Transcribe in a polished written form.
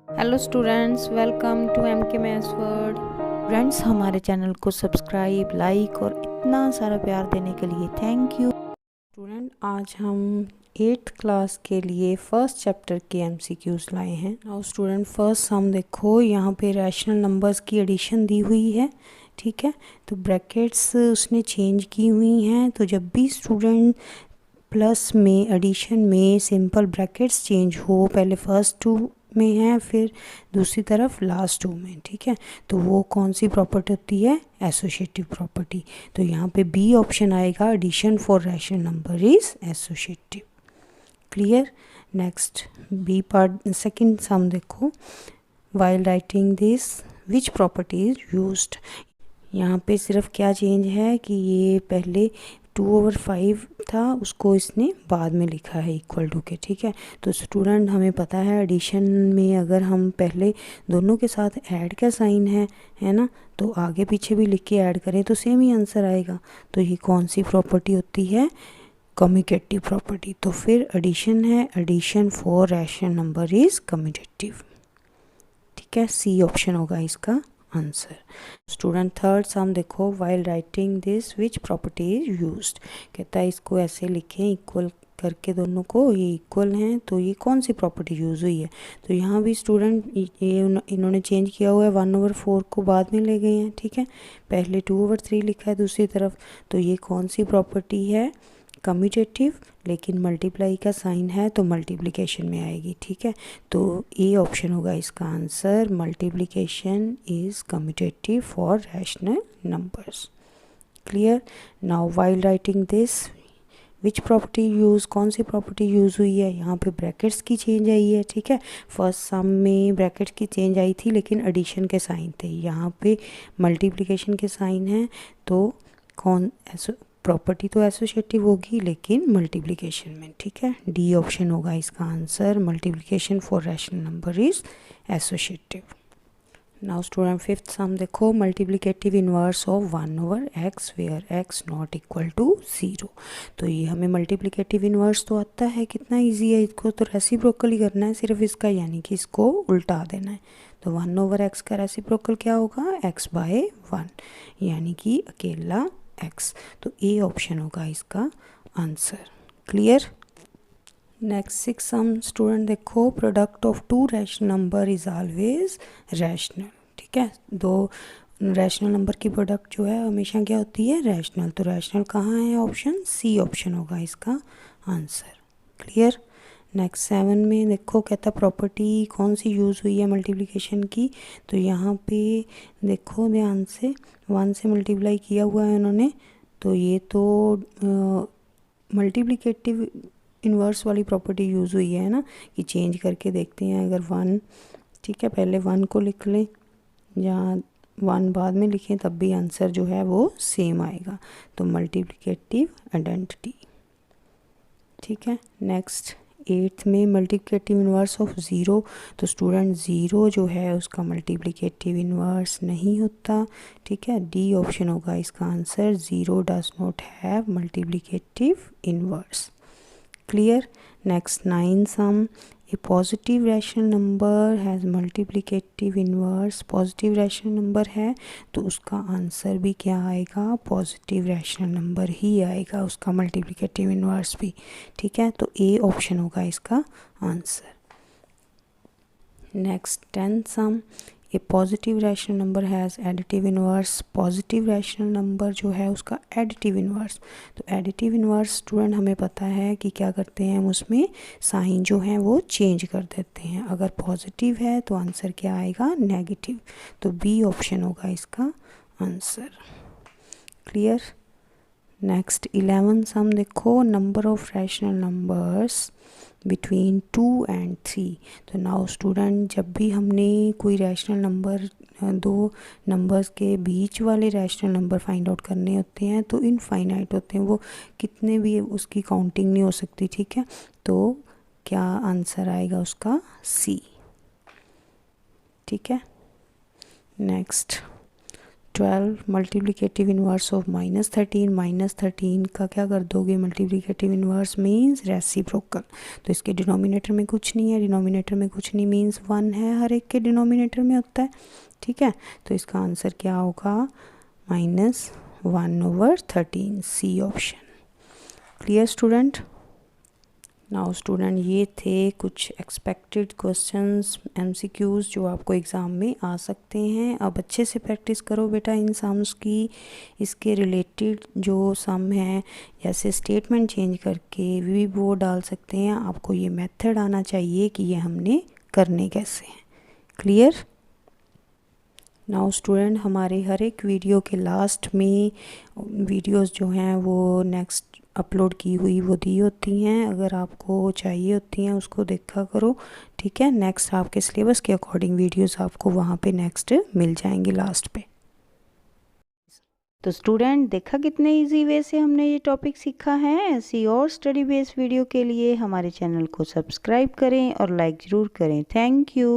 Hello students, welcome to M K maths world. Friends, हमारे channel को subscribe, like और इतना सारा प्यार देने के लिए थैंक यू। स्टूडेंट, आज हम 8th क्लास के लिए फर्स्ट चैप्टर के एमसीक्यूज लाए हैं। नाउ स्टूडेंट, फर्स्ट हम देखो यहाँ पे रैशनल नंबर्स की एडिशन दी हुई है। ठीक है, तो ब्रैकेट्स उसने चेंज की हुई हैं। तो जब भी स्टूडेंट प्लस में एडिशन में सिंपल ब्रैकेट्स चेंज हो, पहले फर्स्ट टू में है फिर दूसरी तरफ लास्ट टू में, ठीक है, तो वो कौन सी प्रॉपर्टी होती है? Associative property. तो यहाँ पे बी ऑप्शन आएगा, addition for rational number is associative. Clear. Next B part second sum देखो, while writing this which property is used. यहाँ पे सिर्फ क्या चेंज है कि ये पहले 2/5 था, उसको इसने बाद में लिखा है इक्वल टू के। ठीक है, तो स्टूडेंट हमें पता है एडिशन में अगर हम पहले दोनों के साथ ऐड का साइन है ना, तो आगे पीछे भी लिख के ऐड करें तो सेम ही आंसर आएगा। तो ये कौन सी प्रॉपर्टी होती है? Commutative property. तो फिर एडिशन है, addition for rational number is commutative. ठीक है, सी ऑप्शन होगा इसका आंसर। स्टूडेंट थर्ड सम देखो, while writing this which property is used. कहता है इसको ऐसे लिखें इक्वल करके, दोनों को ये इक्वल हैं, तो ये कौन सी प्रॉपर्टी यूज़ हुई है? तो यहाँ भी स्टूडेंट ये इन्होंने चेंज किया हुआ है, 1/4 को बाद में ले गए हैं। ठीक है, पहले 2/3 लिखा है दूसरी तरफ, तो ये कौन सी प्रॉपर्टी है? कम्यूटेटिव, लेकिन मल्टीप्लाई का साइन है तो मल्टीप्लिकेशन में आएगी। ठीक है, तो ए ऑप्शन होगा इसका answer, multiplication is commutative for rational numbers. Clear. Now while writing this which property use, कौन सी प्रॉपर्टी यूज़ हुई है? यहाँ पे ब्रैकेट्स की चेंज आई है। ठीक है, फर्स्ट सम में ब्रैकेट्स की चेंज आई थी लेकिन एडिशन के साइन थे, यहाँ पे मल्टीप्लिकेशन के साइन है, तो कौन प्रॉपर्टी तो एसोसिएटिव होगी लेकिन मल्टीप्लिकेशन में। ठीक है, डी ऑप्शन होगा इसका answer, multiplication for rational number is associative. Now student fifth sum देखो, multiplicative inverse of 1/x where x not equal to 0। तो ये हमें मल्टीप्लिकेटिव इनवर्स तो आता है, कितना इजी है, इसको तो रेसिप्रोकल ही करना है सिर्फ इसका, यानी कि इसको उल्टा देना है। तो 1/x का रेसिप्रोकल क्या होगा? x/1, यानी कि अकेला x। तो ए ऑप्शन होगा इसका answer. Clear. Next six sum student देखो, product of two rational number is always rational. ठीक है, दो रैशनल नंबर की प्रोडक्ट जो है हमेशा क्या होती है? रैशनल। तो रैशनल कहाँ है? ऑप्शन सी ऑप्शन होगा इसका आंसर। क्लियर। नेक्स्ट 7 में देखो, कहता प्रॉपर्टी कौन सी यूज़ हुई है मल्टीप्लिकेशन की। तो यहाँ पे देखो ध्यान से, 1 से मल्टीप्लाई किया हुआ है उन्होंने, तो ये तो मल्टीप्लिकेटिव इन्वर्स वाली प्रॉपर्टी यूज़ हुई है ना, कि चेंज करके देखते हैं। अगर 1, ठीक है, पहले 1 को लिख लें, जहाँ 1 बाद में लिखें तब भी आंसर जो है वो सेम आएगा। तो मल्टीप्लिकेटिव आइडेंटिटी। ठीक है, नेक्स्ट 8th में मल्टीप्लिकेटिव इन्वर्स ऑफ 0। तो स्टूडेंट 0 जो है उसका मल्टीप्लिकेटिव इन्वर्स नहीं होता। ठीक है, डी ऑप्शन होगा इसका answer, 0 does not have multiplicative inverse. Clear. Next 9 sum, a positive rational number has multiplicative inverse. Positive rational number है तो उसका आंसर भी क्या आएगा? पॉजिटिव रैशनल नंबर ही आएगा, उसका मल्टीप्लिकेटिव इन्वर्स भी। ठीक है, तो ए ऑप्शन होगा इसका answer. Next 10 sum, a positive rational number has additive inverse. Positive rational number जो है उसका एडिटिव इन्वर्स। तो एडिटिव इन्वर्स स्टूडेंट हमें पता है कि क्या करते हैं हम उसमें साइन जो है वो चेंज कर देते हैं। अगर पॉजिटिव है तो आंसर क्या आएगा? नेगेटिव। तो बी ऑप्शन होगा इसका आंसर। क्लियर। नेक्स्ट 11 सम देखो, number of rational numbers between 2 and 3। तो नाउ स्टूडेंट, जब भी हमने कोई रैशनल नंबर, दो नंबर्स के बीच वाले रैशनल नंबर फाइंड आउट करने होते हैं तो इनफाइनाइट होते हैं, वो कितने भी उसकी काउंटिंग नहीं हो सकती। ठीक है, तो क्या आंसर आएगा उसका? सी। ठीक है, नेक्स्ट -12 मल्टीप्लिकेटिव इन्वर्स ऑफ -13, -13 का क्या कर दोगे मल्टीप्लिकेटिव इन्वर्स मीन्स रेसिप्रोकल। तो इसके डिनोमिनेटर में कुछ नहीं है, डिनोमिनेटर में कुछ नहीं मीन्स 1 है, हर एक के डिनोमिनेटर में होता है, ठीक है। तो इसका आंसर क्या होगा -1/13, C option. Clear student. Now student ये थे कुछ एक्सपेक्टेड क्वेश्चंस MCQs जो आपको एग्ज़ाम में आ सकते हैं। अब अच्छे से प्रैक्टिस करो बेटा इन सम्स की। इसके रिलेटेड जो सम है जैसे स्टेटमेंट चेंज करके भी वो डाल सकते हैं। आपको ये मेथड आना चाहिए कि ये हमने करने कैसे हैं। क्लियर। नाउ स्टूडेंट हमारे हर एक वीडियो के लास्ट में वीडियोस जो हैं वो नेक्स्ट अपलोड की हुई वो दी होती हैं, अगर आपको चाहिए होती हैं उसको देखा करो, ठीक है। नेक्स्ट आपके सिलेबस के अकॉर्डिंग वीडियोस आपको वहाँ पे नेक्स्ट मिल जाएंगी लास्ट पे। तो स्टूडेंट देखा कितने इजी वे से हमने ये टॉपिक सीखा है। ऐसी और स्टडी बेस्ड वीडियो के लिए हमारे चैनल को सब्सक्राइब करें और लाइक ज़रूर करें। Thank you.